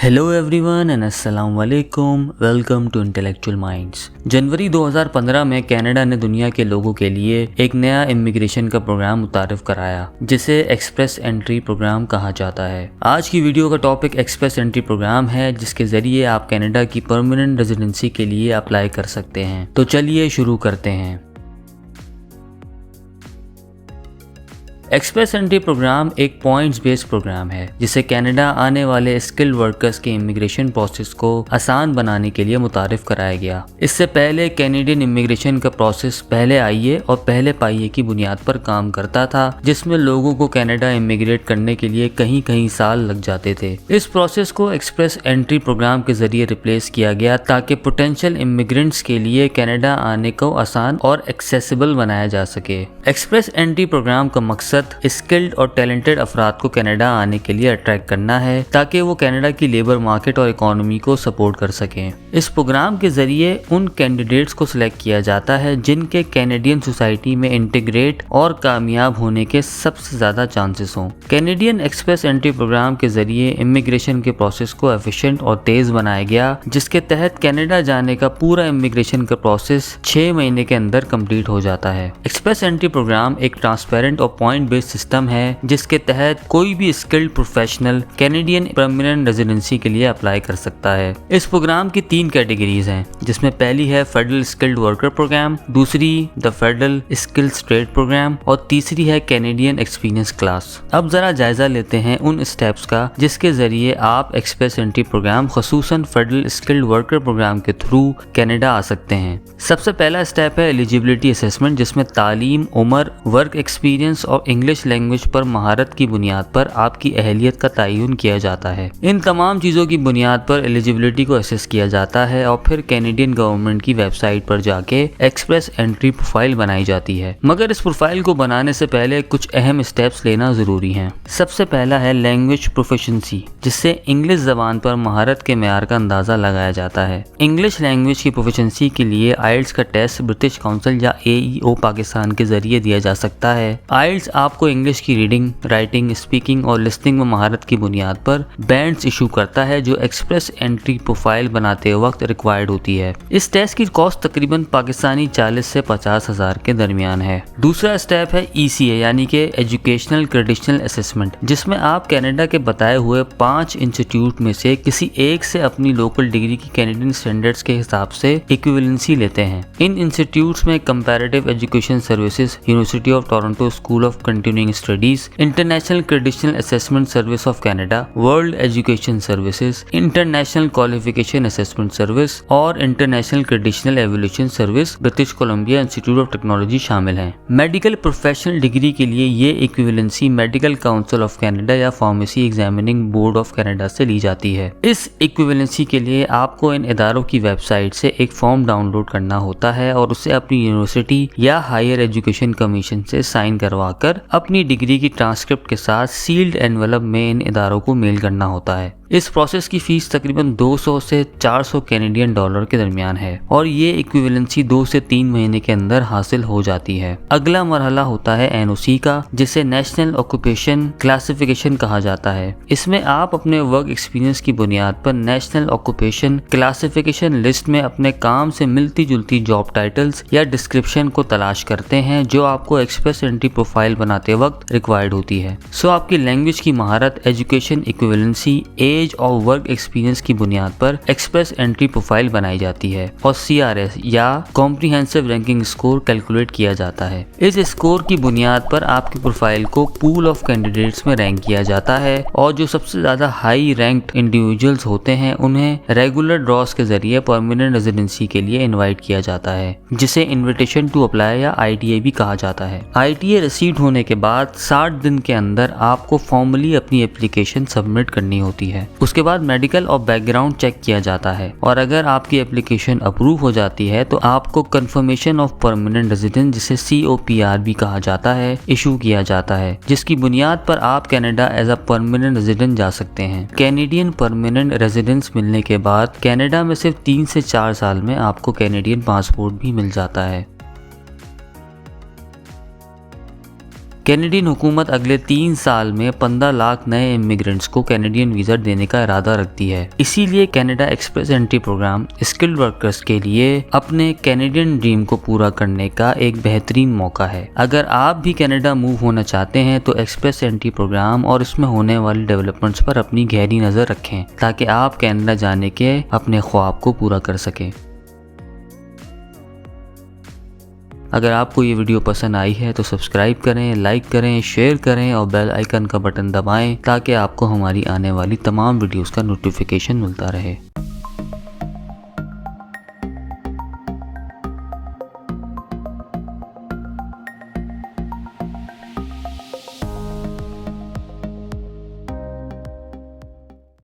Hello everyone and अस्सलाम वालेकुम। Welcome to intellectual minds. जनवरी 2015 में कनाडा ने दुनिया के लोगों के लिए एक नया इमिग्रेशन का प्रोग्राम मुतारिफ कराया जिसे एक्सप्रेस एंट्री प्रोग्राम कहा जाता है। आज की वीडियो का टॉपिक एक्सप्रेस एंट्री प्रोग्राम है जिसके जरिए आप कनाडा की परमानेंट रेजिडेंसी के लिए अप्लाई कर सकते हैं। तो चलिए शुरू करते हैं। एक्सप्रेस एंट्री प्रोग्राम एक पॉइंट्स बेस्ड प्रोग्राम है जिसे कनाडा आने वाले स्किल्ड वर्कर्स के इमिग्रेशन प्रोसेस को आसान बनाने के लिए मुतारिफ कराया गया। इससे पहले कैनेडियन इमिग्रेशन का प्रोसेस पहले आइए और पहले पाइए की बुनियाद पर काम करता था, जिसमें लोगों को कनाडा इमिग्रेट करने के लिए कहीं कहीं साल लग जाते थे। इस प्रोसेस को एक्सप्रेस एंट्री प्रोग्राम के जरिए रिप्लेस किया गया ताकि पोटेंशियल इमिग्रेंट्स के लिए कनाडा आने को आसान और एक्सेसिबल बनाया जा सके। एक्सप्रेस एंट्री प्रोग्राम का मकसद स्किल्ड और टैलेंटेड अफराद को कनाडा आने के लिए अट्रैक्ट करना है ताकि वो कनाडा की लेबर मार्केट और इकोनॉमी को सपोर्ट कर सकें। इस प्रोग्राम के जरिए उन कैंडिडेट्स को सिलेक्ट किया जाता है जिनके कैनेडियन सोसाइटी में इंटीग्रेट और कामयाब होने के सबसे ज्यादा चांसेस हों। कैनेडियन एक्सप्रेस एंट्री प्रोग्राम के जरिए इमिग्रेशन के प्रोसेस को एफिशिएंट और तेज बनाया गया, जिसके तहत कनाडा जाने का पूरा इमिग्रेशन का प्रोसेस 6 महीने के अंदर कंप्लीट हो जाता है। एक्सप्रेस एंट्री प्रोग्राम एक ट्रांसपेरेंट और पॉइंट बेस्ड सिस्टम है जिसके तहत कोई भी skilled professional Canadian permanent residency के लिए अप्लाई कर सकता है। इस प्रोग्राम की 3 कैटेगरीज हैं, जिसमें पहली है फेडरल स्किल्ड वर्कर प्रोग्राम, दूसरी the federal skilled trade programme और तीसरी है कैनेडियन एक्सपीरियंस क्लास। अब जरा जायजा लेते हैं उन स्टेप्स का जिसके जरिए आप एक्सप्रेस एंट्री प्रोग्राम खसूसन फेडरल स्किल्ड वर्कर प्रोग्राम के थ्रू कनाडा आ सकते हैं। सबसे पहला स्टेप है एलिजिबिलिटी असेसमेंट, जिसमें तालीम, उम्र, वर्क एक्सपीरियंस और इंग्लिश लैंग्वेज पर महारत की बुनियाद पर आपकी अहलियत का तयन किया जाता है। इन तमाम चीजों की बुनियाद पर एलिजिबिलिटी को असेस किया जाता है और फिर कैनेडियन गवर्नमेंट की वेबसाइट पर जाके एक्सप्रेस एंट्री प्रोफाइल बनाई जाती है। मगर इस प्रोफाइल को बनाने से पहले कुछ अहम स्टेप्स लेना जरूरी है। सबसे पहला है लैंग्वेज प्रोफिशिएंसी, जिससे इंग्लिश जबान पर महारत के मेयार का अंदाजा लगाया जाता है। इंग्लिश लैंग्वेज की प्रोफिशिएंसी के लिए आइल्स का टेस्ट ब्रिटिश काउंसिल या AEO पाकिस्तान के जरिए दिया जा सकता है। आइल्स आपको इंग्लिश की रीडिंग, राइटिंग, स्पीकिंग और लिसनिंग में महारत की बुनियाद पर बैंड्स इशू करता है जो एक्सप्रेस एंट्री प्रोफाइल बनाते वक्त रिक्वायर्ड होती है। इस टेस्ट की कॉस्ट तकरीबन पाकिस्तानी 40 से 50 हजार के दरमियान है। दूसरा स्टेप है ECA यानी कि एजुकेशनल क्रेडेंशियल असेसमेंट, जिसमें आप कनाडा के बताए हुए 5 इंस्टीट्यूट में से किसी एक से अपनी लोकल डिग्री की कैनेडियन स्टैंडर्ड्स के हिसाब से इक्विवेलेंसी लेते हैं। इन इंस्टीट्यूट्स में comparative education services, university of Toronto school of continuing studies, international credential assessment service of Canada, world education services, international qualification assessment service और international credential evolution service British Columbia institute of technology शामिल हैं। Medical professional degree के लिए ये equivalency medical council of Canada या pharmacy examining board of Canada से ली जाती है। इस इक्विवेलेंसी के लिए आपको इन इदारों की वेबसाइट से एक फॉर्म डाउनलोड करना होता है और उसे अपनी यूनिवर्सिटी या हायर एजुकेशन कमीशन से साइन करवाकर अपनी डिग्री की ट्रांसक्रिप्ट के साथ सील्ड एनवेलप में इन इदारों को मेल करना होता है। इस प्रोसेस की फीस तकरीबन 200 से 400 कैनेडियन डॉलर के दरमियान है और ये इक्विवेलेंसी 2 से 3 महीने के अंदर हासिल हो जाती है। अगला मरहला होता है NOC का, जिसे नेशनल ऑक्यूपेशन क्लासिफिकेशन कहा जाता है। इसमें आप अपने वर्क एक्सपीरियंस की बुनियाद पर नेशनल ऑक्यूपेशन क्लासिफिकेशन लिस्ट में अपने काम से मिलती जुलती जॉब टाइटल्स या डिस्क्रिप्शन को तलाश करते हैं जो आपको एक्सप्रेस एंट्री प्रोफाइल बनाते वक्त रिक्वायर्ड होती है। सो आपकी लैंग्वेज की महारत, एजुकेशन इक्विवेलेंसी, एज और वर्क एक्सपीरियंस की बुनियाद पर एक्सप्रेस एंट्री प्रोफाइल बनाई जाती है और CRS या कॉम्प्रिहेंसिव रैंकिंग स्कोर कैलकुलेट किया जाता है। इस स्कोर की बुनियाद पर आपकी प्रोफाइल को पूल ऑफ कैंडिडेट्स में रैंक किया जाता है और जो सबसे ज्यादा हाई रैंक्ड इंडिविजुअल्स होते हैं उन्हें रेगुलर ड्रॉस के जरिए परमानेंट रेजिडेंसी के लिए इनवाइट किया जाता है, जिसे इन्विटेशन टू अप्लाई या ITA भी कहा जाता है। ITA रिसीव होने के बाद 60 दिन के अंदर आपको फॉर्मली अपनी एप्लीकेशन सबमिट करनी होती है। उसके बाद मेडिकल और बैकग्राउंड चेक किया जाता है और अगर आपकी एप्लीकेशन अप्रूव हो जाती है तो आपको कंफर्मेशन ऑफ परमानेंट रेजिडेंस, जिसे COPR भी कहा जाता है, इशू किया जाता है, जिसकी बुनियाद पर आप Canada as a permanent resident जा सकते हैं। कैनेडियन परमानेंट रेजिडेंस मिलने के बाद कनाडा में सिर्फ 3 से 4 साल में आपको कैनेडियन पासपोर्ट भी मिल जाता है। कैनेडियन हुकूमत अगले 3 साल में 15 लाख नए इमिग्रेंट्स को कैनेडियन वीज़ा देने का इरादा रखती है। इसीलिए Canada Express entry programme skilled workers के लिए अपने कैनेडियन ड्रीम को पूरा करने का एक बेहतरीन मौका है। अगर आप भी कनाडा मूव होना चाहते हैं तो एक्सप्रेस एंट्री प्रोग्राम और इसमें होने वाले डेवलपमेंट्स पर अपनी गहरी नज़र रखें ताकि आप कनाडा जाने के अपने ख्वाब को पूरा कर सकें। अगर आपको ये वीडियो पसंद आई है तो सब्सक्राइब करें, लाइक करें, शेयर करें और बेल आइकन का बटन दबाएं ताकि आपको हमारी आने वाली तमाम वीडियोस का नोटिफिकेशन मिलता रहे।